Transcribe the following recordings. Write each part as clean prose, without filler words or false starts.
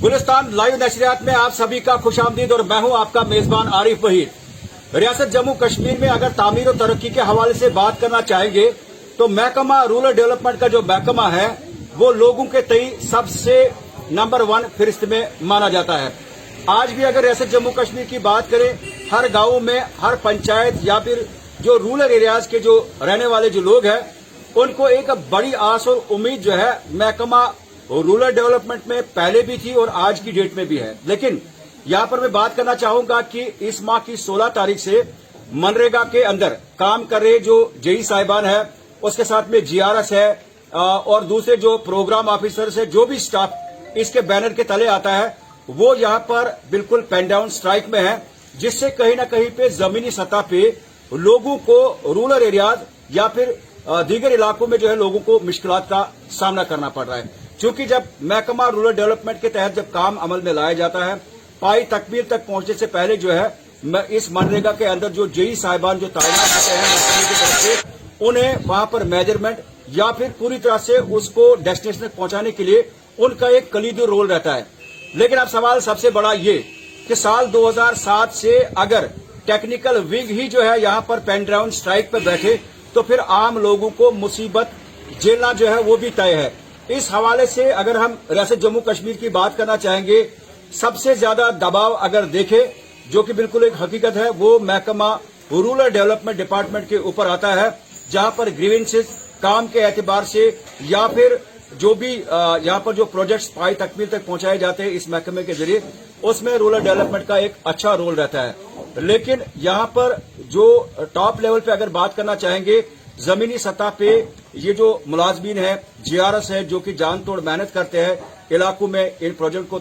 Gulistan live नशरियात में आप सभी का खुशामदीद और मैं हूं आपका मेजबान आरिफ वहीद। रियासत जम्मू कश्मीर में अगर तामीर और तरक्की के हवाले से बात करना चाहेंगे तो महकमा रूरल डेवलपमेंट का जो महकमा है वो लोगों के तई सबसे नंबर 1 फहरिस्त में माना जाता है। आज भी अगर रियासत जम्मू कश्मीर की बात करें, हर गांव में, हर पंचायत या फिर जो रूरल एरियाज के जो रहने वाले जो लोग हैं उनको एक बड़ी आस और उम्मीद जो है महकमा रूरल डेवलपमेंट में पहले भी थी और आज की डेट में भी है। लेकिन यहां पर मैं बात करना चाहूंगा कि इस माह की 16 तारीख से मनरेगा के अंदर काम कर रहे जो जेई साहिबान है, उसके साथ में जीआरएस है और दूसरे जो प्रोग्राम ऑफिसर्स है, जो भी स्टाफ इसके बैनर के तले आता है वो यहां पर बिल्कुल पेन डाउन स्ट्राइक में है, जिससे कहीं न कहीं पे जमीनी सतह पे लोगों को रूरल एरियाज या फिर दीगर इलाकों में जो है लोगों को मुश्किलात का सामना करना पड़ रहा है। क्योंकि जब महकमा रूरल डेवलपमेंट के तहत जब काम अमल में लाया जाता है, पाई तकमील तक पहुंचने से पहले जो है इस मनरेगा के अंदर जो जेई साहिबान जो तैनात होते हैं महकमे की तरफ से, उन्हें वहां पर मेजरमेंट या फिर पूरी तरह से उसको डेस्टिनेशन तक पहुंचाने के लिए उनका एक कलीदी रोल रहता है। लेकिन अब सवाल सबसे बड़ा ये कि साल 2007 से अगर टेक्निकल विंग ही जो है यहां पर पेन डाउन स्ट्राइक पर बैठे तो फिर आम लोगों को मुसीबत झेलना जो है वो भी तय है। इस हवाले से अगर हम रियासत जम्मू कश्मीर की बात करना चाहेंगे, सबसे ज्यादा दबाव अगर देखें जो कि बिल्कुल एक हकीकत है, वो महकमा रूरल डेवलपमेंट डिपार्टमेंट के ऊपर आता है, जहां पर ग्रीवेंसेस काम के एतबार से या फिर जो भी यहां पर जो प्रोजेक्ट्स पाई तकमील तक पहुंचाए जाते हैं इस महकमे के जरिए, उसमें रूरल डेवलपमेंट का एक अच्छा रोल रहता है। लेकिन यहां पर जो टॉप लेवल पे अगर बात करना चाहेंगे, जमीनी सतह पे ये जो मुलाजमीन है, जीआरएस है, जो कि जान तोड़ मेहनत करते हैं इलाकों में इन प्रोजेक्ट को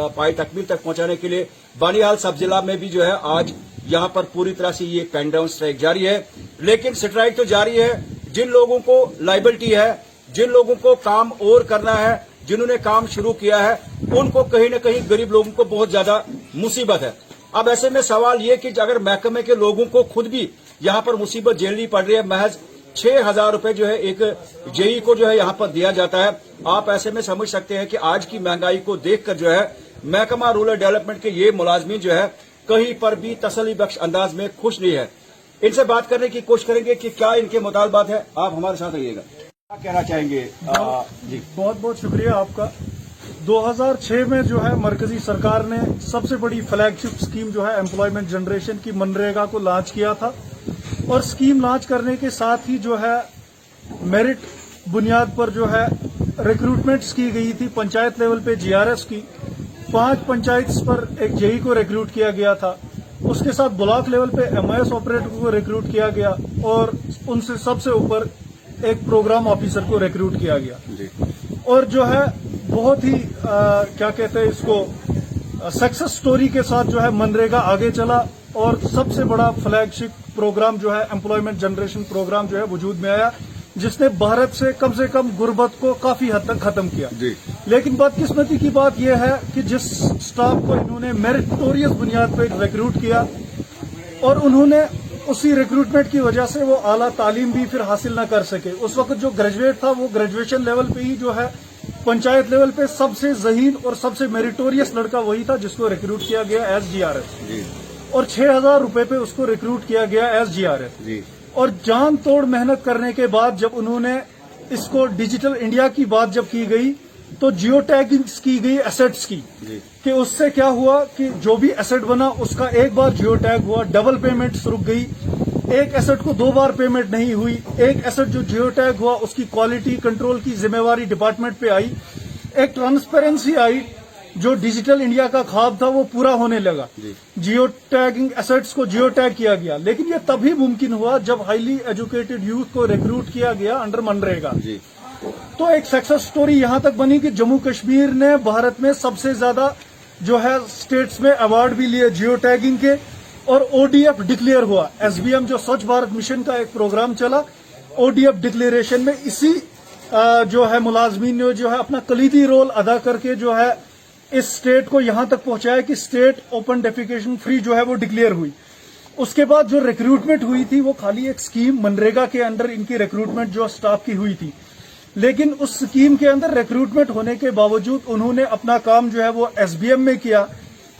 पाई तकमील तक पहुंचाने के लिए, बानिहाल सब जिला में भी जो है आज यहां पर पूरी तरह से ये पेन डाउन स्ट्राइक जारी है। लेकिन स्ट्राइक तो जारी है, जिन लोगों को लाइबिलिटी है, जिन लोगों को काम और करना है, जिन्होंने काम शुरू किया है, उनको कहीं न कहीं गरीब लोगों को बहुत ज्यादा मुसीबत है। अब ऐसे में सवाल ये कि अगर महकमे के लोगों को खुद भी यहां पर मुसीबत झेलनी पड़ रही है, महज 6,000 रुपए जो है एक जेई को जो है यहां पर दिया जाता है, आप ऐसे में समझ सकते हैं कि आज की महंगाई को देखकर जो है महकमा रूरल डेवलपमेंट के ये मुलाजमीन जो है कहीं पर भी तसल्ली बख्श अंदाज में खुश नहीं है। इनसे बात करने की कोशिश करेंगे कि क्या इनके मुतालबात है। आप हमारे साथ रहिएगा, क्या कहना चाहेंगे? जी, बहुत बहुत शुक्रिया आपका। 2006 में जो है मरकजी सरकार ने सबसे बड़ी फ्लैगशिप स्कीम जो है एम्प्लॉयमेंट जनरेशन की मनरेगा को लॉन्च किया था, और स्कीम लॉन्च करने के साथ ही जो है मेरिट बुनियाद पर जो है रिक्रूटमेंट्स की गई थी। पंचायत लेवल पे जीआरएस की 5 पंचायत पर एक जेई को रिक्रूट किया गया था, उसके साथ ब्लॉक लेवल पे एमआईएस ऑपरेटर को रिक्रूट किया गया और उनसे सबसे ऊपर एक प्रोग्राम ऑफिसर को रिक्रूट किया गया जी। और जो है बहुत ही क्या कहते हैं इसको सक्सेस स्टोरी के साथ जो है मनरेगा आगे चला और सबसे बड़ा फ्लैगशिप प्रोग्राम जो है एम्प्लॉयमेंट जनरेशन प्रोग्राम जो है वजूद में आया, जिसने भारत से कम गुर्बत को काफी हद तक खत्म किया जी। लेकिन बदकिस्मती की बात यह है कि जिस स्टाफ को इन्होंने मेरिटोरियस बुनियाद पर रिक्रूट किया और उन्होंने उसी रिक्रूटमेंट की वजह से वो आला तालीम भी फिर हासिल न कर सके। उस वक्त जो ग्रेजुएट था वो ग्रेजुएशन लेवल पे ही जो है पंचायत लेवल पे सबसे ज़हीन और सबसे मेरिटोरियस लड़का वही था जिसको रिक्रूट किया गया एज जीआरएस और 6,000 रुपए पे उसको रिक्रूट किया गया एज जीआरएस। और जान तोड़ मेहनत करने के बाद जब उन्होंने इसको डिजिटल इंडिया की बात जब की गई तो जियो टैगिंग की गई एसेट्स की कि उससे क्या हुआ कि जो भी एसेट बना उसका एक बार जियो टैग हुआ, डबल पेमेंट रुक गई, एक एसेट को 2 बार पेमेंट नहीं हुई, एक एसेट जो जियो टैग हुआ उसकी क्वालिटी कंट्रोल की जिम्मेवारी डिपार्टमेंट पे आई, एक ट्रांसपेरेंसी आई, जो डिजिटल इंडिया का ख्वाब था वो पूरा होने लगा। जियो टैगिंग एसेट्स को जियो टैग किया गया, लेकिन ये तभी मुमकिन हुआ जब हाईली एजुकेटेड यूथ को रिक्रूट किया गया अंडर मनरेगा। तो एक सक्सेस स्टोरी यहां तक बनी कि जम्मू कश्मीर ने भारत में सबसे ज्यादा जो है स्टेट्स में अवार्ड भी लिए जियो टैगिंग के, और ओडीएफ डिक्लेयर हुआ। एसबीएम जो स्वच्छ भारत मिशन का एक प्रोग्राम चला, ओडीएफ डिक्लेरेशन में इसी जो है मुलाजमीन ने जो है अपना कलीदी रोल अदा करके जो है इस स्टेट को यहां तक पहुंचाया कि स्टेट ओपन डेफिकेशन फ्री जो है वो डिक्लेयर हुई। उसके बाद जो रिक्रूटमेंट हुई थी वो खाली एक स्कीम मनरेगा के अंडर इनकी रिक्रूटमेंट जो स्टाफ की हुई थी, लेकिन उस स्कीम के अंदर रिक्रूटमेंट होने के बावजूद उन्होंने अपना काम जो है वो एसबीएम में किया,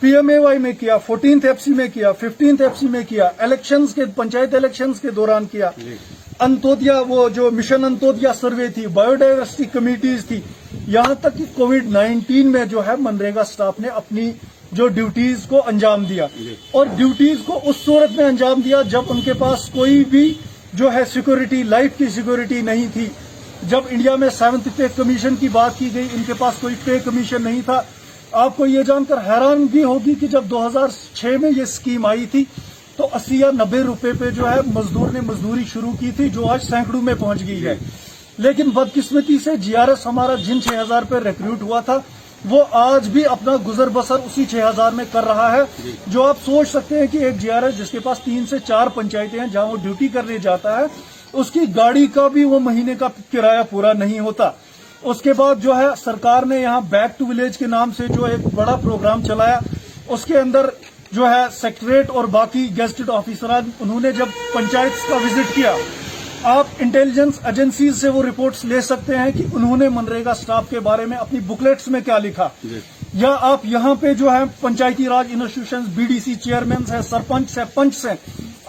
पीएमएवाई में किया, 14th एफसी में किया, 15th एफसी में किया, इलेक्शंस के पंचायत इलेक्शंस के दौरान किया, अंत्योदया वो जो मिशन अंत्योदया सर्वे थी, बायोडाइवर्सिटी कमिटीज थी, यहाँ तक कि कोविड-19 में जो है मनरेगा स्टाफ ने अपनी जो ड्यूटीज को अंजाम दिया और ड्यूटीज को उस सूरत में अंजाम दिया जब उनके पास कोई भी जो है सिक्योरिटी, लाइफ की सिक्योरिटी नहीं थी। जब इंडिया में 7th पे कमीशन की बात की गई, इनके पास कोई पे कमीशन नहीं था। आपको ये जानकर हैरानगी होगी कि जब 2006 में ये स्कीम आई थी तो 80 या 90 रुपए पे जो है मजदूर ने मजदूरी शुरू की थी, जो आज सैकड़ों में पहुंच गई है। लेकिन बदकिस्मती से जीआरएस हमारा जिन 6000 पे रिक्रूट हुआ था वो आज भी अपना गुजर बसर उसी 6000 में कर रहा है। जो आप सोच सकते हैं कि एक जीआरएस जिसके पास 3 से 4 पंचायतें हैं जहां वो ड्यूटी करने जाता है, उसकी गाड़ी का भी वो महीने का किराया पूरा नहीं होता। उसके बाद जो है सरकार ने यहाँ बैक टू विलेज के नाम से जो एक बड़ा प्रोग्राम चलाया, उसके अंदर जो है सेक्रेटरीट और बाकी गेस्टेड ऑफिसरान उन्होंने जब पंचायत का विजिट किया, आप इंटेलिजेंस एजेंसीज से वो रिपोर्ट्स ले सकते हैं कि उन्होंने मनरेगा स्टाफ के बारे में अपनी बुकलेट्स में क्या लिखा, या आप यहाँ पे जो है पंचायती राज इंस्टीट्यूशंस, बीडीसी चेयरमैन है, सरपंच है, पंच है,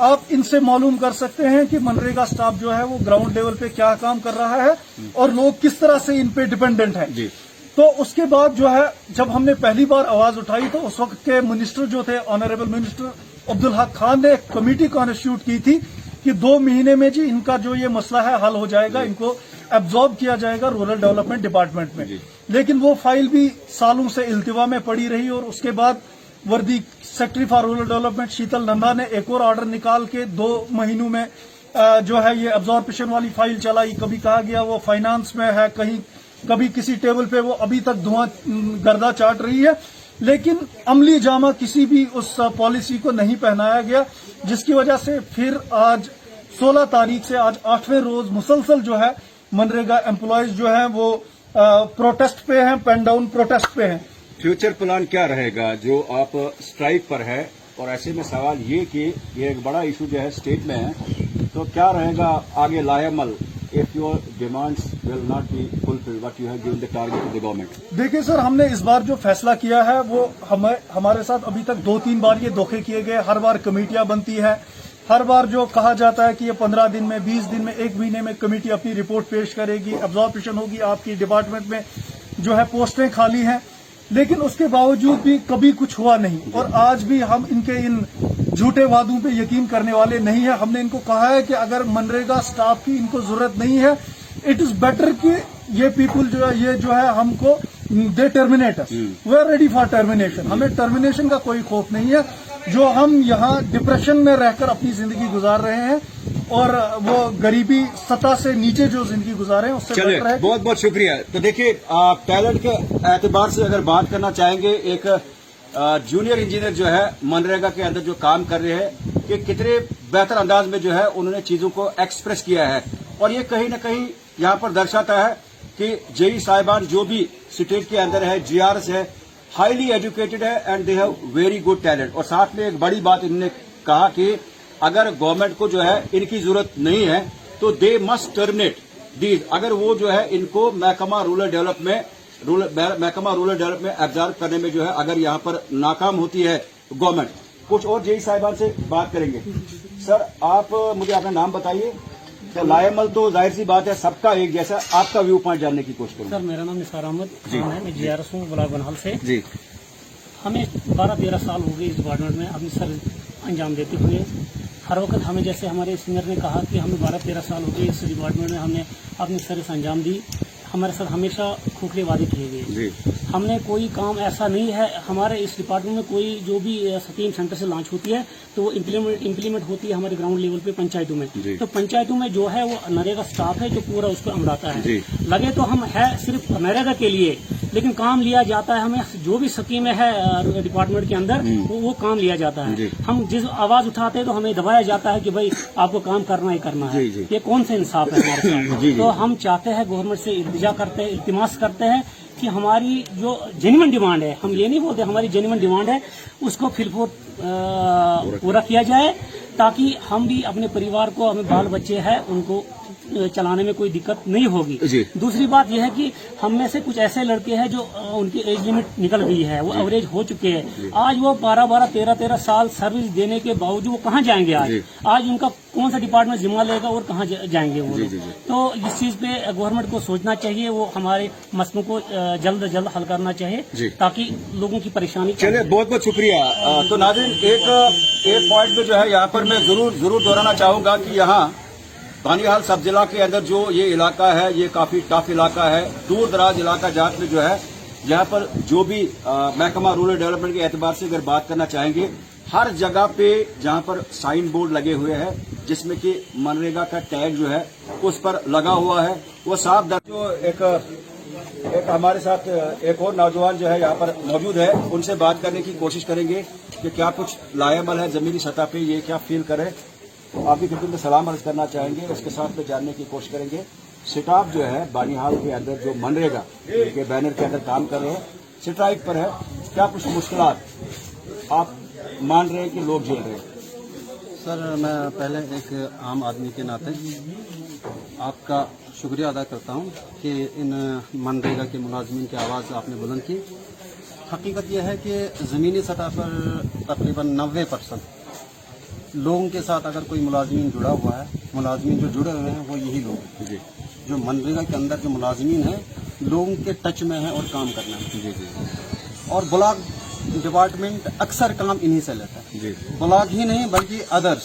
आप इनसे मालूम कर सकते हैं कि मनरेगा स्टाफ जो है वो ग्राउंड लेवल पे क्या काम कर रहा है और लोग किस तरह से इन पे डिपेंडेंट हैं। तो उसके बाद जो है जब हमने पहली बार आवाज उठाई तो उस वक्त के मिनिस्टर जो थे, ऑनरेबल मिनिस्टर अब्दुल हक खान ने एक कमेटी कॉन्स्टिट्यूट की थी कि 2 महीने में जी इनका जो ये मसला है हल हो जाएगा, इनको एब्जॉर्ब किया जाएगा रूरल डेवलपमेंट डिपार्टमेंट में। लेकिन वो फाइल भी सालों से इल्तिवा में पड़ी रही और उसके बाद वर्दी secretary for rural development Sheetal Nanda ने एक और ऑर्डर निकाल के 2 महीनों में जो है ये एब्जॉर्प्शन वाली फाइल चलाई। कभी कहा गया वो फाइनेंस में है, कहीं कभी किसी टेबल पे वो अभी तक धुआं गर्दा चाट रही है, लेकिन अमली जामा किसी भी उस पॉलिसी को नहीं पहनाया गया, जिसकी वजह से फिर आज 16 तारीख से आज 8वें रोज मुसलसल जो है मनरेगा एम्प्लॉयज जो है वो प्रोटेस्ट पे हैं, पेन डाउन प्रोटेस्ट पे हैं। फ्यूचर प्लान क्या रहेगा? जो आप स्ट्राइक पर है और ऐसे में सवाल ये कि ये एक बड़ा इशू जो है स्टेट में है, तो क्या रहेगा आगे लाहेअमल if your demands will not be fulfilled, what you have given the target to the government? देखिए सर, हमने इस बार जो फैसला किया है वो हमारे साथ अभी तक 2-3 बार ये धोखे किए गए। हर बार कमेटियां बनती है, हर बार जो कहा जाता है कि ये 15 दिन में, 20 दिन में, 1 महीने में कमेटी अपनी रिपोर्ट पेश करेगी, एब्जॉर्प्शन होगी, आपकी डिपार्टमेंट में जो है पोस्टें खाली हैं, लेकिन उसके बावजूद भी कभी कुछ हुआ नहीं। और आज भी हम इनके इन झूठे वादों पे यकीन करने वाले नहीं है। हमने इनको कहा है कि अगर मनरेगा स्टाफ की इनको जरूरत नहीं है, इट इज बेटर कि ये पीपल जो है ये जो है हमको दे terminate, we are ready for termination. हमें टर्मिनेशन का कोई खौफ नहीं है। जो हम यहाँ डिप्रेशन में रहकर अपनी जिंदगी गुजार रहे हैं और वो गरीबी सतह से नीचे जो जिंदगी गुजारे हैं उससे बेटर है। बहुत बहुत शुक्रिया। तो देखिए, आप टैलेंट के एतबार से अगर बात करना चाहेंगे, एक जूनियर इंजीनियर जो है मनरेगा के अंदर जो काम कर रहे हैं कि कितने बेहतर अंदाज में जो है उन्होंने चीजों को एक्सप्रेस किया है, और ये कहीं न कहीं यहाँ पर दर्शाता है कि जेई साहिबान जो भी स्टेट के अंदर है, जीआरएस है, हाईली एजुकेटेड है and they have very good talent. और साथ में एक बड़ी बात इन्होंने कहा कि अगर गवर्नमेंट को जो है इनकी जरूरत नहीं है तो दे मस्ट टर्मिनेट दीज। अगर वो जो है इनको महकमा रूरल डेवलपमेंट एब्जॉर्ब करने में जो है अगर यहाँ पर नाकाम होती है गवर्नमेंट। कुछ और जेई साहिबान से बात करेंगे। सर, आप मुझे अपना नाम बताइए। तो लाहेअमल तो जाहिर सी बात है सबका एक जैसा, आपका व्यू पॉइंट जानने की कोशिश करूँ। सर, मेरा नाम निसार अहमद है, मैं जीआरएस हूँ ब्लॉक बनहाल से जी। हमें 12-13 साल हो गए इस डिपार्टमेंट में अपनी सर्विस अंजाम देते हुए। हर वक्त हमें, जैसे हमारे सीनियर ने कहा कि हमें 12-13 साल हो गए इस डिपार्टमेंट में, हमने अपनी सर्विस अंजाम दी। हमारे साथ हमेशा खोखले वादे किए गए। हमने कोई काम ऐसा नहीं है, हमारे इस डिपार्टमेंट में कोई जो भी स्कीम सेंटर से लॉन्च होती है तो वो इम्प्लीमेंट होती है हमारे ग्राउंड लेवल पे पंचायतों में। तो पंचायतों में जो है वो नरेगा स्टाफ है जो पूरा उसको अमलाता है। लगे तो हम है सिर्फ नरेगा के लिए, लेकिन काम लिया जाता है। हमें जो भी स्कीमें है डिपार्टमेंट के अंदर वो काम लिया जाता है। हम जिस आवाज उठाते हैं तो हमें दबाया जाता है कि भाई आपको काम करना ही करना है। ये कौन सा इंसाफ है हमारे साथ? तो हम चाहते हैं, गवर्नमेंट से इल्तिजा करते हैं, इल्तिमास करते हैं कि हमारी जो जेन्युइन डिमांड है, हम ये नहीं बोलते, हमारी जेन्युइन डिमांड है उसको फिलफोर पूरा किया जाए। ताकि हम भी अपने परिवार को, हमें बाल बच्चे हैं, उनको चलाने में कोई दिक्कत नहीं होगी। जी। दूसरी बात यह है कि हम में से कुछ ऐसे लड़के हैं जो उनकी एज लिमिट निकल गई है, वो एवरेज हो चुके हैं। आज वो 12-12, 13-13 साल सर्विस देने के बावजूद वो कहाँ जाएंगे आज उनका कौन सा डिपार्टमेंट जिम्मा लेगा और कहाँ जाएंगे वो लोग। तो इस चीज पे गवर्नमेंट को सोचना चाहिए, वो हमारे मसलों को जल्द से जल्द हल करना चाहिए ताकि लोगों की परेशानी। चलिए, बहुत बहुत शुक्रिया। तो नाज़रीन, एक पॉइंट पे जो है यहाँ पर मैं जरूर दोहराना चाहूंगा कि यहाँ बानिहाल सब जिला के अंदर जो ये इलाका है, ये काफी टफ इलाका है, दूर दराज इलाका जात में जो है, यहाँ पर जो भी महकमा रूरल डेवलपमेंट के एतबार से अगर बात करना चाहेंगे, हर जगह पे जहाँ पर साइन बोर्ड लगे हुए हैं जिसमें कि मनरेगा का टैग जो है उस पर लगा हुआ है, वो साफ जो एक हमारे साथ एक और नौजवान जो है यहाँ पर मौजूद है, उनसे बात करने की कोशिश करेंगे कि क्या कुछ लाएबल है जमीनी सतह पे, ये क्या फील करें। आपकी खिदमत में सलाम अर्ज करना चाहेंगे, उसके साथ में जानने की कोशिश करेंगे स्टाफ जो है बानिहाल के अंदर जो मनरेगा के बैनर के अंदर काम कर रहे हैं, स्ट्राइक पर है, क्या कुछ मुश्किलात आप मान रहे हैं कि लोग झेल रहे हैं? सर, मैं पहले एक आम आदमी के नाते आपका शुक्रिया अदा करता हूं कि इन मनरेगा के मुलाजमीन की आवाज़ आपने बुलंद की। हकीकत यह है कि ज़मीनी सतह पर तकरीबन 90% लोगों के साथ अगर कोई मुलाजमीन जुड़ा हुआ है, मुलाजमीन जो जुड़े हुए हैं वो यही लोग हैं। जो मनरेगा के अंदर जो मुलाजमीन हैं लोगों के टच में है और काम करना है। और ब्लॉक डिपार्टमेंट अक्सर काम इन्हीं से लेता है। ब्लॉक ही नहीं बल्कि अदर्स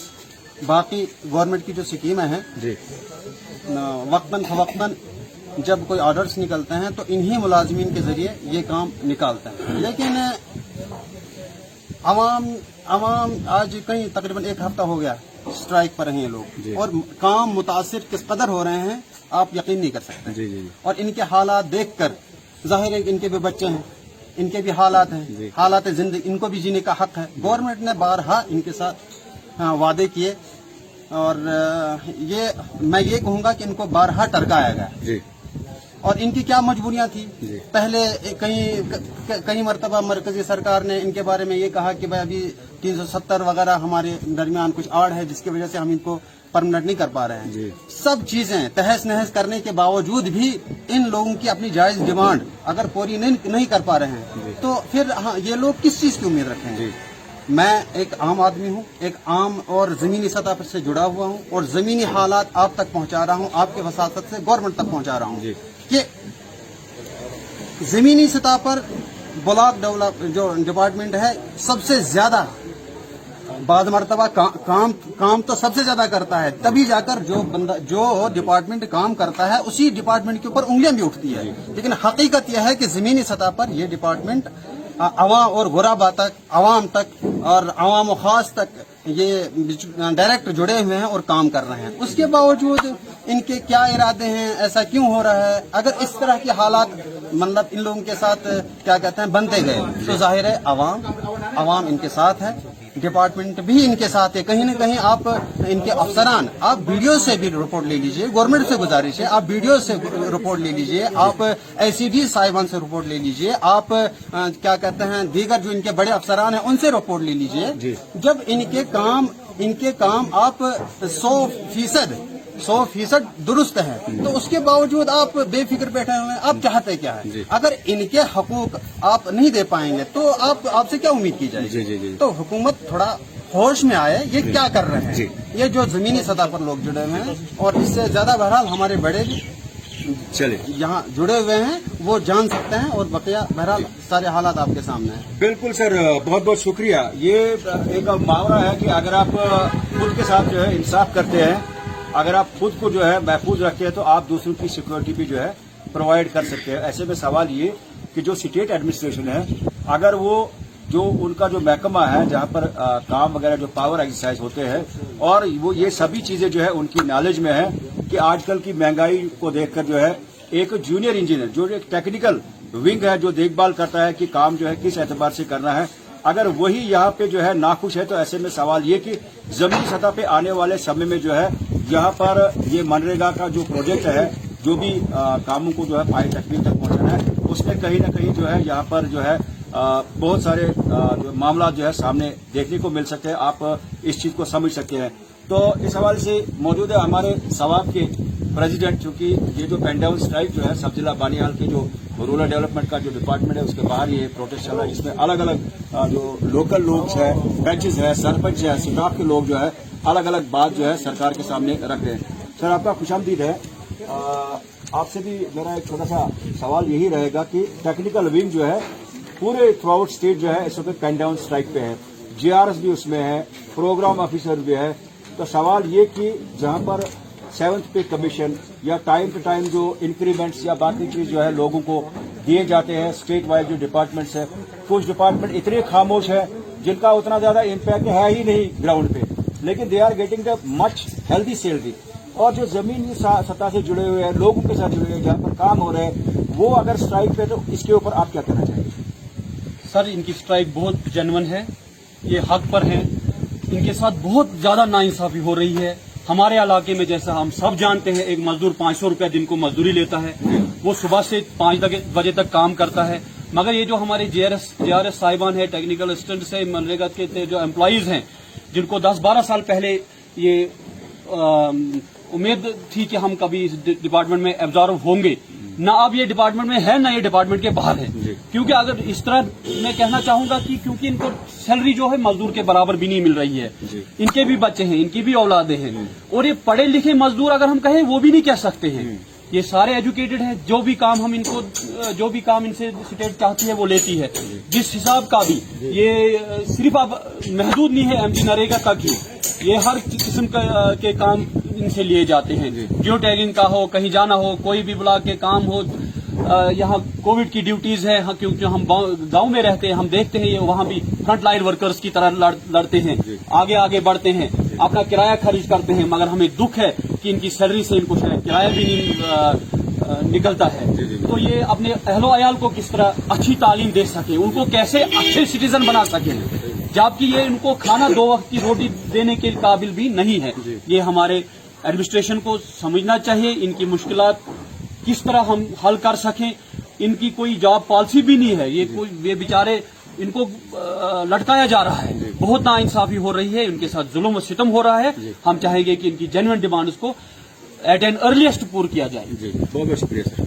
बाकी गवर्नमेंट की जो स्कीमें हैं, वक्तन फवक्तन जब कोई ऑर्डर्स निकलते हैं तो इन्हीं मुलाजमीन के जरिए ये काम निकालते हैं। लेकिन अवाम आज कई तकरीबन एक हफ्ता हो गया स्ट्राइक पर हैं ये लोग, और काम मुतासिर किस कदर हो रहे हैं आप यकीन नहीं कर सकते। और इनके हालात देखकर जाहिर है कि इनके भी बच्चे हैं, इनके भी हालात हैं, हालात जिंदगी, इनको भी जीने का हक है। गवर्नमेंट ने बारहा इनके साथ वादे किए और मैं ये कहूंगा कि इनको बारहा टरकाया गया। और इनकी क्या मजबूरियां थी, पहले कई मरतबा मरकजी सरकार ने इनके बारे में ये कहा कि भाई अभी 370 वगैरह हमारे दरमियान कुछ आड़ है जिसकी वजह से हम इनको परमानेंट नहीं कर पा रहे हैं। सब चीजें तहस नहस करने के बावजूद भी इन लोगों की अपनी जायज डिमांड अगर पूरी नहीं कर पा रहे हैं तो फिर ये लोग किस चीज की उम्मीद रखें। मैं एक आम आदमी हूँ, एक आम और जमीनी सतह पर से जुड़ा हुआ हूँ और जमीनी हालात आप तक पहुँचा रहा हूँ, आपके वसासत से गवर्नमेंट तक पहुँचा रहा हूँ कि जमीनी सतह पर ब्लॉक डेवलप जो डिपार्टमेंट है सबसे ज्यादा बाद मरतबा काम तो सबसे ज्यादा करता है, तभी जाकर जो डिपार्टमेंट काम करता है उसी डिपार्टमेंट के ऊपर उंगलियां भी उठती है। लेकिन हकीकत यह है कि जमीनी सतह पर यह डिपार्टमेंट अवाम और गुराबा तक, अवाम तक और अवाम खास तक ये डायरेक्ट जुड़े हुए हैं और काम कर रहे हैं। उसके बावजूद इनके क्या इरादे हैं, ऐसा क्यों हो रहा है? अगर इस तरह के हालात मतलब इन लोगों के साथ क्या कहते हैं बनते गए तो जाहिर है अवाम इनके साथ है, डिपार्टमेंट भी इनके साथ है। कहीं न कहीं आप इनके अफसरान, आप वीडियो से भी रिपोर्ट ले लीजिए, गवर्नमेंट से गुजारिश है आप वीडियो से रिपोर्ट ले लीजिए, आप एसीडी साहिबान से रिपोर्ट ले लीजिए, आप क्या कहते हैं दीगर जो इनके बड़े अफसरान हैं उनसे रिपोर्ट ले लीजिए। जब इनके काम आप 100% दुरुस्त है तो उसके बावजूद आप बेफिक्र बैठे हुए हैं। आप चाहते क्या है? अगर इनके हकूक आप नहीं दे पाएंगे तो आपसे क्या उम्मीद की जाएगी? तो हुकूमत थोड़ा होश में आए, ये क्या कर रहे हैं, ये जो जमीनी सतह पर लोग जुड़े हुए हैं और इससे ज्यादा बहरहाल हमारे बड़े भी यहाँ जुड़े हुए हैं वो जान सकते हैं और बकिया बहरहाल सारे हालात आपके सामने हैं। बिल्कुल सर, बहुत बहुत शुक्रिया। ये एक मुहावरा है कि अगर आप खुद के साथ जो है इंसाफ करते हैं, अगर आप खुद को जो है महफूज रखते हैं तो आप दूसरों की सिक्योरिटी भी जो है प्रोवाइड कर सकते हैं। ऐसे में सवाल ये कि जो स्टेट एडमिनिस्ट्रेशन है, अगर वो जो उनका जो महकमा है जहाँ पर काम वगैरह जो पावर एक्सरसाइज होते हैं और वो ये सभी चीजें जो है उनकी नॉलेज में है कि आजकल की महंगाई को देखकर जो है एक जूनियर इंजीनियर जो एक टेक्निकल विंग है जो देखभाल करता है कि काम जो है किस एतबार से करना है, अगर वही यहाँ पे जो है नाखुश है तो ऐसे में सवाल ये कि जमीनी सतह पे आने वाले समय में जो है यहाँ पर ये मनरेगा का जो प्रोजेक्ट है, जो भी कामों को जो है पाई तकमील तक पहुंचाना है, उसमें कहीं ना कहीं जो है यहाँ पर जो है बहुत सारे जो मामला जो है सामने देखने को मिल सकते हैं। आप इस चीज को समझ सकते हैं। तो इस हवाले से मौजूद है हमारे सवाब के प्रेसिडेंट, चूंकि ये जो पेन डाउन स्ट्राइक जो है सब जिला बानियाल के जो रूरल डेवलपमेंट का जो डिपार्टमेंट है उसके बाहर ये प्रोटेस्ट चल रहा है, जिसमें अलग अलग जो लोकल लोग है, बेंचेस है, सरपंच है, स्टाफ के लोग जो है अलग अलग बात जो है सरकार के सामने रख रहे हैं। सर, आपका खुशामदीद है। आपसे भी मेरा एक छोटा सा सवाल यही रहेगा कि टेक्निकल विंग जो है पूरे थ्रू आउट स्टेट जो है इस वक्त पेन डाउन स्ट्राइक पे है, जीआरएस भी उसमें है, प्रोग्राम ऑफिसर भी है। तो सवाल ये कि जहां पर 7th पे कमीशन या टाइम टू टाइम जो इंक्रीमेंट्स या बाकी चीज जो है लोगों को दिए जाते हैं, स्टेट वाइज जो डिपार्टमेंट्स है, कुछ डिपार्टमेंट इतने खामोश है जिनका उतना ज्यादा इम्पैक्ट है ही नहीं ग्राउंड पे, लेकिन they are getting the much healthy salary. और जो जमीनी सतह से जुड़े हुए हैं, लोगों के साथ जुड़े हुए हैं, जहां पर काम हो रहे हैं, वो अगर स्ट्राइक पे, तो इसके ऊपर आप क्या कहना चाहेंगे? सर, इनकी स्ट्राइक बहुत जेन्युइन है, ये हक पर हैं। इनके साथ बहुत ज्यादा नाइंसाफी हो रही है। हमारे इलाके में जैसा हम सब जानते हैं, एक मजदूर 500 रुपया दिन को मजदूरी लेता है, वो सुबह से 5 बजे तक काम करता है। मगर ये जो हमारे जेआरएस साहिबान है, टेक्निकल असिस्टेंट से, मनरेगा के जो एम्प्लॉइज हैं, जिनको 10-12 साल पहले ये उम्मीद थी कि हम कभी इस डिपार्टमेंट में एब्जॉर्व होंगे, ना अब ये डिपार्टमेंट में है, ना ये डिपार्टमेंट के बाहर है। क्योंकि अगर इस तरह मैं कहना चाहूंगा कि क्योंकि इनको सैलरी जो है मजदूर के बराबर भी नहीं मिल रही है। इनके भी बच्चे हैं, इनकी भी औलादे हैं, और ये पढ़े लिखे मजदूर अगर हम कहें वो भी नहीं कह सकते हैं। ये सारे एजुकेटेड हैं। जो भी काम इनसे स्टेट चाहती है वो लेती है। जिस हिसाब का भी ये सिर्फ अब महदूद नहीं है एमजी नरेगा तक ही, ये हर किस्म के काम इनसे लिए जाते हैं। जियो टैगिंग का हो, कहीं जाना हो, कोई भी ब्लॉक के काम हो, यहाँ कोविड की ड्यूटीज है, क्योंकि हम गांव में रहते हैं, हम देखते हैं ये वहाँ भी फ्रंट लाइन वर्कर्स की तरह लड़ते हैं, आगे आगे बढ़ते हैं, अपना किराया खर्च करते हैं। मगर हमें दुख है कि इनकी सैलरी से इनको शायद किराया भी नहीं निकलता है। तो ये अपने अहलो अयाल को किस तरह अच्छी तालीम दे सके, उनको कैसे अच्छे सिटीजन बना सके, जबकि ये इनको खाना 2 वक्त की रोटी देने के काबिल भी नहीं है। ये हमारे एडमिनिस्ट्रेशन को समझना चाहिए, इनकी मुश्किलात किस तरह हम हल कर सकें। इनकी कोई जॉब पॉलिसी भी नहीं है, ये बेचारे इनको लटकाया जा रहा है, बहुत नाइंसाफी हो रही है, इनके साथ जुल्म और सितम हो रहा है। हम चाहेंगे कि इनकी जेन्युइन डिमांड्स को एट एन अर्लीस्ट पूर्ण किया जाए। बहुत बहुत शुक्रिया सर।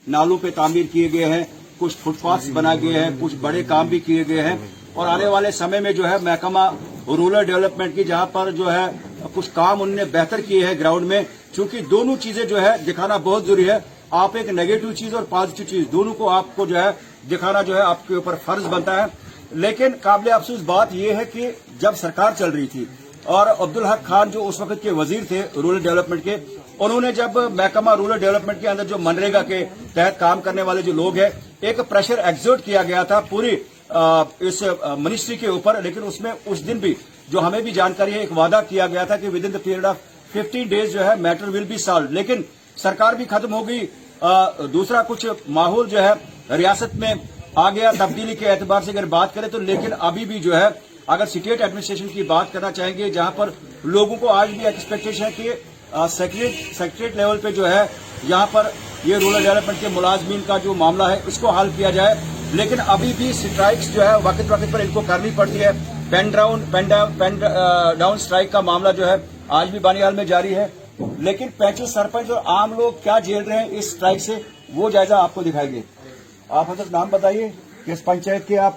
नालों पे तामीर किए गए हैं, कुछ फुटपाथ बनाए गए हैं, कुछ बड़े काम भी किए गए हैं, और आने वाले समय में जो है महकमा रूरल डेवलपमेंट की जहां पर जो है कुछ काम उन्होंने बेहतर किए हैं ग्राउंड में, क्योंकि दोनों चीजें जो है दिखाना बहुत जरूरी है। आप एक नेगेटिव चीज और पॉजिटिव चीज दोनों को आपको जो है दिखाना जो है आपके ऊपर फर्ज बनता है। लेकिन काबिल अफसोस बात यह है कि जब सरकार चल रही थी और अब्दुल हक खान जो उस वक्त के वजीर थे रूरल डेवलपमेंट के, उन्होंने जब महकमा रूरल डेवलपमेंट के अंदर जो मनरेगा के तहत काम करने वाले जो लोग हैं, एक प्रेशर एक्सर्ट किया गया था पूरी इस मिनिस्ट्री के ऊपर। लेकिन उसमें उस दिन भी जो हमें भी जानकारी है, एक वादा किया गया था कि with in the period of 15 days जो है मैटर विल बी सॉल्व। लेकिन सरकार भी खत्म हो गई, दूसरा कुछ माहौल जो है रियासत में आ गया तब्दीली के एतबार से अगर बात करें तो। लेकिन अभी भी जो है अगर स्टेट एडमिनिस्ट्रेशन की बात करना चाहेंगे, जहां पर लोगों को आज भी एक्सपेक्टेशन है कि सेक्रेटरीट लेवल पे जो है यहाँ पर ये रूरल डेवलपमेंट के मुलाजमीन का जो मामला है इसको हल किया जाए। लेकिन अभी भी स्ट्राइक्स जो है वक्त वक्त पर इनको करनी पड़ती है। पेन डाउन स्ट्राइक का मामला जो है आज भी बानियाल में जारी है। लेकिन पैंचेस सरपंच और आम लोग क्या झेल रहे हैं इस स्ट्राइक से, वो जायजा आपको दिखाएंगे। आप हजरत नाम बताइए, किस पंचायत के आप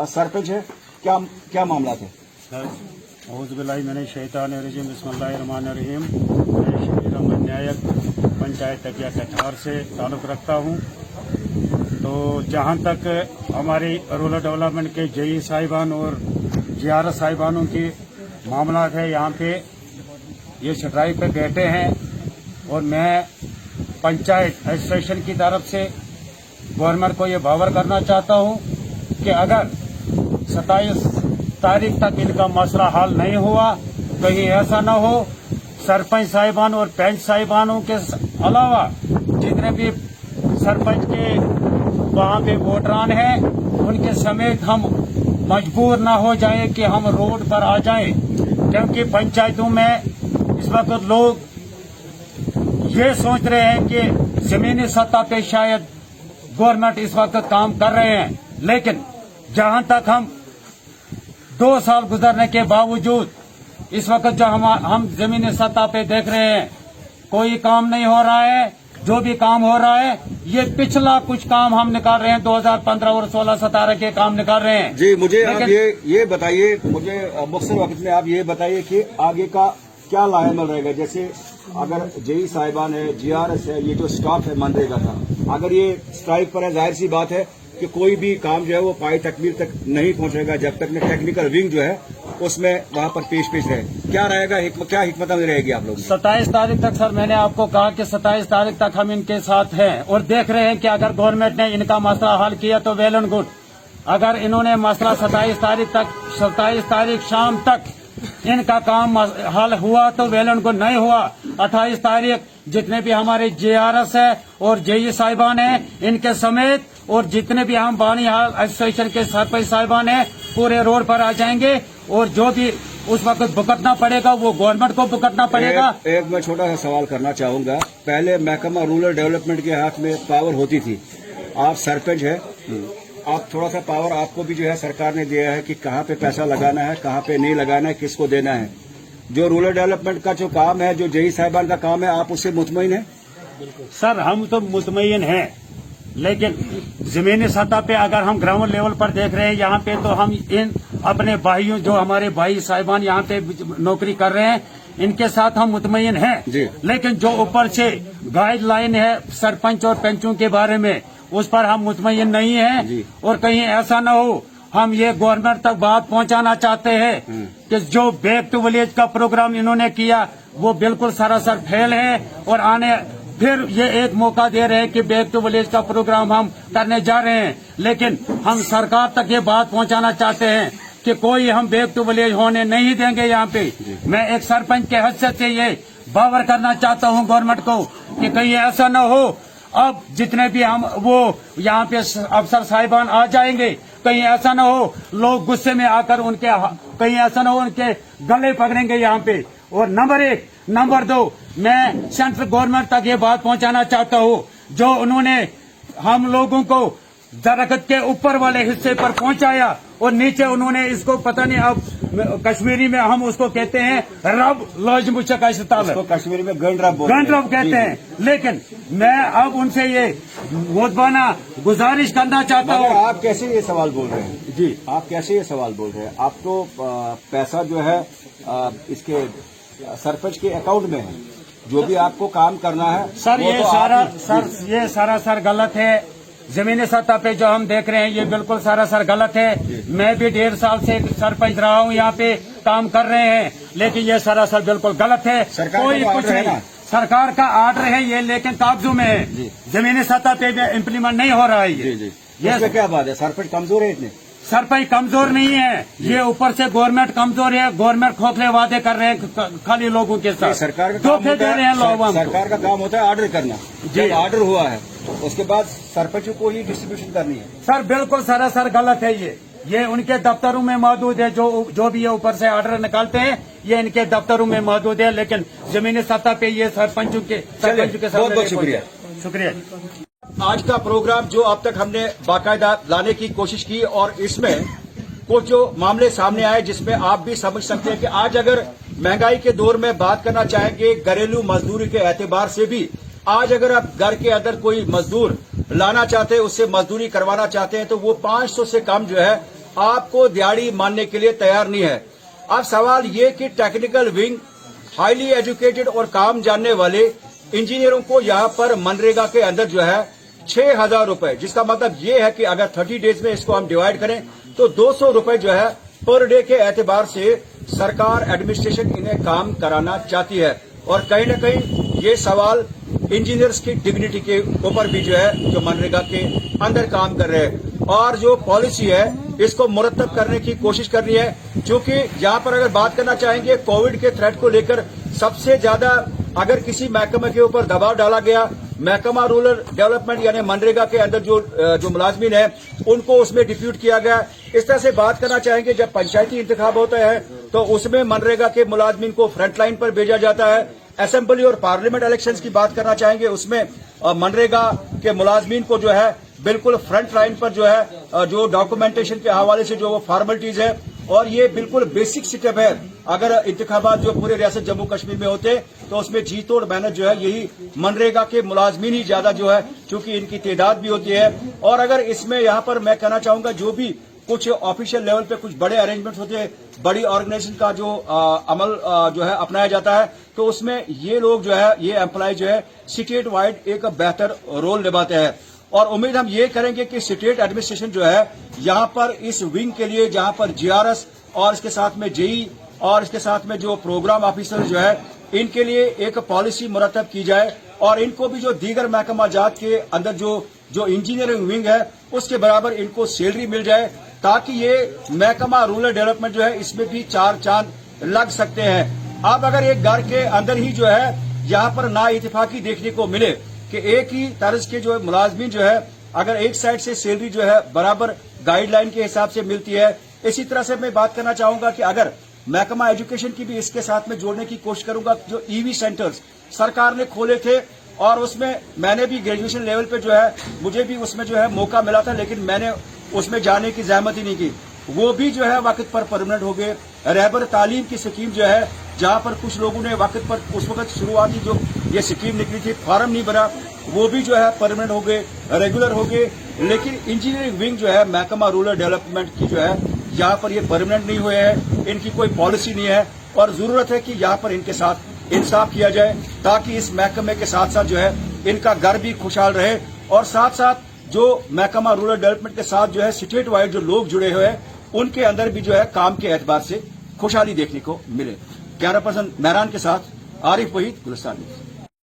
सरपंच हैं, क्या मामला थे? मैंने शैतानिर्रजीम बिस्मिल्लाहिर्रहमानिर्रहीम। मैं शबीर अहमद न्यायक पंचायत तकिया कछार से ताल्लुक़ रखता हूँ। तो जहाँ तक हमारी रूरल डेवलपमेंट के जेई साहिबान और जीआरएस साहिबानों के मामला है, यहाँ पे ये स्ट्राइक पे बैठे हैं, और मैं पंचायत एडमिनिस्ट्रेशन की तरफ से गवर्नमेंट को ये बावर करना चाहता हूँ कि अगर 27 तारीख तक इनका मसला हल नहीं हुआ, कहीं ऐसा न हो सरपंच साहिबान और पंच साहिबानों के अलावा जितने भी सरपंच के वहाँ पे वोटरान हैं उनके समेत हम मजबूर न हो जाए कि हम रोड पर आ जाएं। क्योंकि पंचायतों में इस वक्त लोग ये सोच रहे हैं कि जमीनी सतह पे शायद गवर्नमेंट इस वक्त काम कर रहे हैं, लेकिन जहां तक हम 2 साल गुजरने के बावजूद इस वक्त जो हम जमीनी सतह पे देख रहे हैं, कोई काम नहीं हो रहा है। जो भी काम हो रहा है, ये पिछला कुछ काम हम निकाल रहे हैं, 2015 और 16-17 के काम निकाल रहे हैं। जी, मुझे आप लेकिन ये बताइए, मुझे मुख्तर वक्त में आप ये बताइए कि आगे का क्या लाहेमल रहेगा। जैसे अगर जेई साहिबान है, GRS है, ये जो स्टाफ है मनरेगा का, अगर ये स्ट्राइक पर है, जाहिर सी बात है कि कोई भी काम जो है वो पाई तकमील तक नहीं पहुंचेगा जब तक टेक्निकल विंग जो है उसमें वहां पर पेश रहे। क्या रहेगा, क्या हिकमत अमली रहेगी आप लोग? 27 तारीख तक सर, मैंने आपको कहा कि 27 तारीख तक हम इनके साथ हैं और देख रहे हैं कि अगर गवर्नमेंट ने इनका मसला हल किया तो वेल एंड गुड। अगर इन्होंने मसला 27 तारीख शाम तक इनका काम हल हुआ तो वेल एंड गुड, नहीं हुआ 28 तारीख जितने भी हमारे JRS है और जेई साहिबान है, इनके समेत और जितने भी हम बानीहाल एसोसिएशन के सरपंच साहिबान है, पूरे रोड पर आ जाएंगे और जो भी उस वक्त भुगतना पड़ेगा वो गवर्नमेंट को भुगतना पड़ेगा। एक मैं छोटा सा सवाल करना चाहूंगा। पहले महकमा रूरल डेवलपमेंट के हाथ में पावर होती थी, आप सरपंच है, आप थोड़ा सा पावर आपको भी जो है सरकार ने दिया है कि कहाँ पे पैसा लगाना है, कहाँ पे नहीं लगाना है, किसको देना है। जो रूरल डेवलपमेंट का जो काम है, जो जेई साहिबान का काम है, आप उससे मुतमईन हैं? सर हम तो मुतमईन हैं, लेकिन जमीनी सतह पे अगर हम ग्राउंड लेवल पर देख रहे हैं यहाँ पे, तो हम इन अपने भाइयों, जो हमारे भाई साहिबान यहाँ पे नौकरी कर रहे हैं, इनके साथ हम मुतमईन हैं। लेकिन जो ऊपर से गाइडलाइन है सरपंच और पंचों के बारे में, उस पर हम मुतमईन नहीं हैं। और कहीं ऐसा न हो, हम ये गवर्नमेंट तक बात पहुंचाना चाहते हैं कि जो बैक टू विलेज का प्रोग्राम इन्होंने किया वो बिल्कुल सरासर फेल है और आने फिर ये एक मौका दे रहे हैं कि बैक टू विलेज का प्रोग्राम हम करने जा रहे हैं। लेकिन हम सरकार तक ये बात पहुंचाना चाहते हैं कि कोई हम बैक टू विलेज होने नहीं देंगे यहाँ पे। मैं एक सरपंच के हैसियत से ये बावर करना चाहता हूँ गवर्नमेंट को कि कहीं ऐसा न हो, अब जितने भी हम वो यहाँ पे अफसर साहिबान आ जाएंगे, कहीं ऐसा न हो लोग गुस्से में आकर उनके, कहीं ऐसा न हो उनके गले पकड़ेंगे यहाँ पे। और नंबर 1, नंबर 2, मैं सेंट्रल गवर्नमेंट तक ये बात पहुंचाना चाहता हूँ, जो उन्होंने हम लोगों को दरख्त के ऊपर वाले हिस्से पर पहुंचाया और नीचे उन्होंने इसको पता नहीं, अब कश्मीरी में हम उसको कहते हैं रब लॉज मुझे तो कश्मीरी में गंडरब कहते हैं। लेकिन मैं अब उनसे ये मोदबाना गुजारिश करना चाहता हूँ। आप कैसे ये सवाल बोल रहे हैं? जी, आप कैसे ये सवाल बोल रहे हैं? आप तो पैसा जो है इसके सरपंच के अकाउंट में है, जो भी आपको काम करना है सर, ये सरासर गलत है। जमीनी सतह पे जो हम देख रहे हैं ये बिल्कुल सरासर गलत है। मैं भी 1.5 साल से सरपंच रहा हूँ, यहाँ पे काम कर रहे हैं, लेकिन ये सरासर बिल्कुल गलत है। कोई कुछ नहीं, सरकार का आर्डर है ये, लेकिन कागजों में है, जमीनी सतह पे इम्प्लीमेंट नहीं हो रहा है ये। क्या बात है, सरपंच कमजोर है इतने? सरपंच कमजोर नहीं है, ये ऊपर से गवर्नमेंट कमजोर है। गवर्नमेंट खोखले वादे कर रहे हैं खाली लोगों के साथ, सरकार का धोखे दे रहे हैं लोगों को। सरकार का काम होता है ऑर्डर करना, जब ऑर्डर हुआ है उसके बाद सरपंच को ही डिस्ट्रीब्यूशन करनी है। सर बिल्कुल सरासर गलत है ये उनके दफ्तरों में मौजूद है, जो भी ये ऊपर से ऑर्डर निकालते हैं ये इनके दफ्तरों में मौजूद है, लेकिन जमीनी सतह पे ये सरपंचों के साथ। बहुत बहुत शुक्रिया। शुक्रिया। आज का प्रोग्राम जो अब तक हमने बाकायदा लाने की कोशिश की और इसमें कुछ जो मामले सामने आए जिसमें आप भी समझ सकते हैं कि आज अगर महंगाई के दौर में बात करना चाहेंगे घरेलू मजदूरी के एतबार से भी, आज अगर आप घर के अंदर कोई मजदूर लाना चाहते हैं, उससे मजदूरी करवाना चाहते हैं, तो वो 500 से कम जो है आपको दिहाड़ी मानने के लिए तैयार नहीं है। अब सवाल ये कि टेक्निकल विंग हाईली एजुकेटेड और काम जानने वाले इंजीनियरों को यहाँ पर मनरेगा के अंदर जो है 6,000 रुपए, जिसका मतलब ये है कि अगर 30 डेज में इसको हम डिवाइड करें तो 200 रुपए जो है पर डे के एतबार से सरकार एडमिनिस्ट्रेशन इन्हें काम कराना चाहती है। और कहीं न कहीं ये सवाल इंजीनियर्स की डिग्निटी के ऊपर भी जो है, जो मनरेगा के अंदर काम कर रहे हैं, और जो पॉलिसी है इसको मुरतब करने की कोशिश कर रही है। क्योंकि यहाँ पर अगर बात करना चाहेंगे कोविड के थ्रेट को लेकर, सबसे ज्यादा अगर किसी महकमे के ऊपर दबाव डाला गया, महकमा रूरल डेवलपमेंट यानी मनरेगा के अंदर जो मुलाजमीन है उनको उसमें डिप्यूट किया गया। इस तरह से बात करना चाहेंगे जब पंचायती इंतखाब होता है तो उसमें मनरेगा के मुलाजमीन को फ्रंट लाइन पर भेजा जाता है। असेंबली और पार्लियामेंट इलेक्शंस की बात करना चाहेंगे, उसमें मनरेगा के मुलाजमीन को जो है बिल्कुल फ्रंट लाइन पर जो है जो डॉक्यूमेंटेशन के हवाले से जो वो फॉर्मेलिटीज है, और ये बिल्कुल बेसिक स्टेप है। अगर इंतखाबात जो पूरे रियासत जम्मू कश्मीर में होते तो उसमें जी तोड़ मेहनत जो है यही मनरेगा के मुलाजमीन ही ज्यादा जो है, चूंकि इनकी तादाद भी होती है। और अगर इसमें यहाँ पर मैं कहना चाहूंगा जो भी कुछ ऑफिशियल लेवल पे कुछ बड़े अरेंजमेंट्स होते हैं, बड़ी ऑर्गेनाइजेशन का जो अमल जो है अपनाया जाता है, तो उसमें ये लोग जो है, ये एम्प्लॉय जो है स्टेट वाइड एक बेहतर रोल निभाते हैं। और उम्मीद हम ये करेंगे कि स्टेट एडमिनिस्ट्रेशन जो है यहाँ पर इस विंग के लिए, जहाँ पर जीआरएस और इसके साथ में जेई और इसके साथ में जो प्रोग्राम ऑफिसर जो है, इनके लिए एक पॉलिसी मुरतब की जाए, और इनको भी जो दीगर महकमा जात के अंदर जो इंजीनियरिंग विंग है उसके बराबर इनको सैलरी मिल जाए, ताकि ये महकमा रूरल डेवलपमेंट जो है इसमें भी चार चांद लग सकते हैं। अब अगर एक घर के अंदर ही जो है यहाँ पर ना इत्तेफाकी देखने को मिले कि एक ही तर्ज के जो मुलाजमीन जो है, अगर एक साइड से सैलरी जो है बराबर गाइडलाइन के हिसाब से मिलती है, इसी तरह से मैं बात करना चाहूंगा कि अगर महकमा एजुकेशन की भी इसके साथ में जोड़ने की कोशिश करूंगा। जो ईवी सेंटर्स सरकार ने खोले थे, और उसमें मैंने भी ग्रेजुएशन लेवल पे जो है, मुझे भी उसमें जो है मौका मिला था, लेकिन मैंने उसमें जाने की जहमत ही नहीं की। वो भी जो है वक्त पर परमानेंट हो गए। रहबर तालीम की स्कीम जो है, जहां पर कुछ लोगों ने वक्त पर उस वक्त शुरुआती जो ये स्कीम निकली थी, फॉर्म नहीं भरा, वो भी जो है परमानेंट हो गए, रेगुलर हो गए। लेकिन इंजीनियरिंग विंग जो है महकमा रूरल डेवलपमेंट की जो है, यहाँ पर ये परमानेंट नहीं हुए हैं, इनकी कोई पॉलिसी नहीं है, और जरूरत है कि यहाँ पर इनके साथ इंसाफ किया जाए, ताकि इस महकमे के साथ साथ जो है इनका घर भी खुशहाल रहे, और साथ साथ जो महकमा रूरल डेवलपमेंट के साथ जो है स्टेट वाइड जो लोग जुड़े हुए हैं, उनके अंदर भी जो है काम के एतबार से खुशहाली देखने को मिले। कैमरा पर्सन मेहरान के साथ आरिफ वहीद, गुलिस्तान न्यूज़।